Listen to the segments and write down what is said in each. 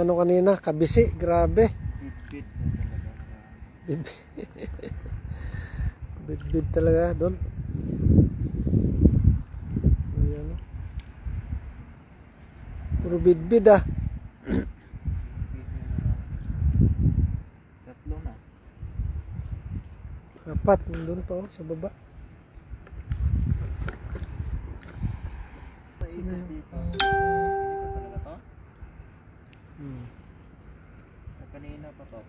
ano kanina, kabisi, grabe. Bid talaga doon. Ayan. Puro bid ah. Tatlo na. Apat, nandun pa sa baba. Sino yun? Dito talaga to? Kanina pa to.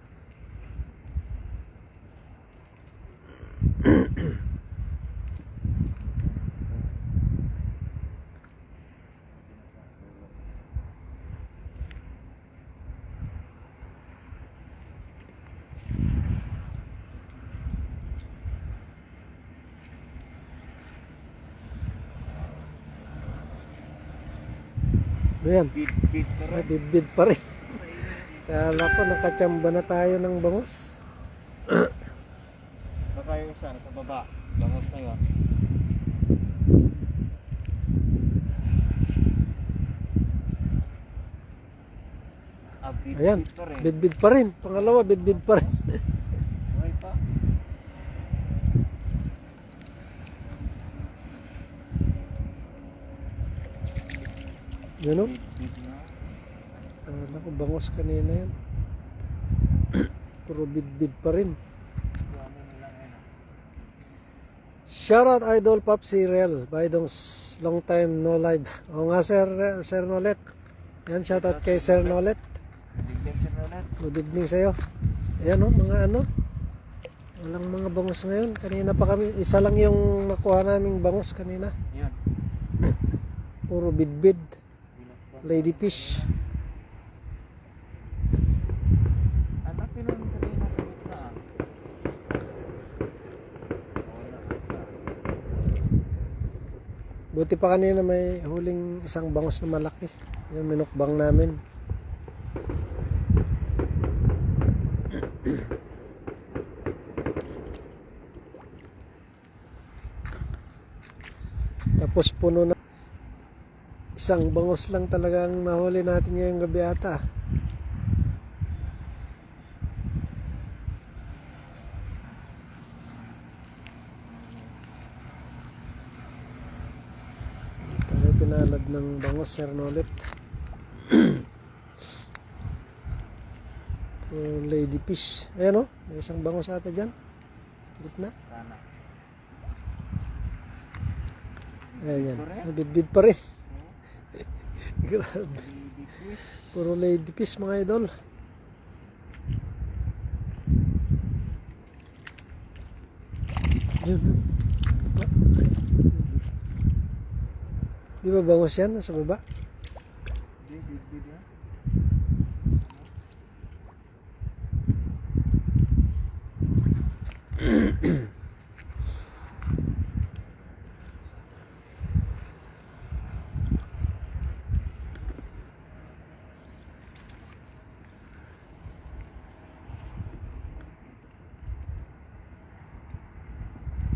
Ayan. Bid pa Ay, rin. bid pa rin. Kala ko nakachamba na tayo ng bangus. Baka yung isa sa baba. Bangus na yun. Ayan, Bid pa rin. bid pa rin. Pangalawa, bid pa rin. Buhay pa. Yun o. Bid na. Kala ko bangus kanina yan. Puro bid pa rin. Buwan mo lang yan. Shoutout Idol Pop Serial. Baydong's long time no live. O nga Sir Nolet. Yan, shoutout kay Sir Nolet. Bigyan siya na ulit. Good evening sa'yo. Ayan o, mga ano. Walang mga bangus ngayon. Kanina pa kami, isa lang yung nakuha naming bangus kanina. Yun. Puro bid. Lady fish. Anak, pinunin kanina sa gitna. Wala. Buti pa kanina may huling isang bangus na malaki. Yung minukbang namin. Tapos puno na. Isang bangus lang talagang nahuli natin ngayong gabi ata. Hindi tayo pinalad ng bangus, Sir Nolet. Lady fish. Ayan o, may isang bangus ata dyan. Gitna. Sana. Ayan yan. Bid pa rin. Grabe. Bid fish. Puro lady fish mga idol. Yun. Di ba bangus yan nasa baba? Bid yan.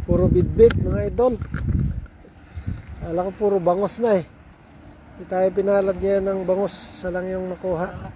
Puro bid mga idol. Alam ko puro bangus na eh. Hindi tayo pinalad niya ng bangus. Sa lang yung nakuha.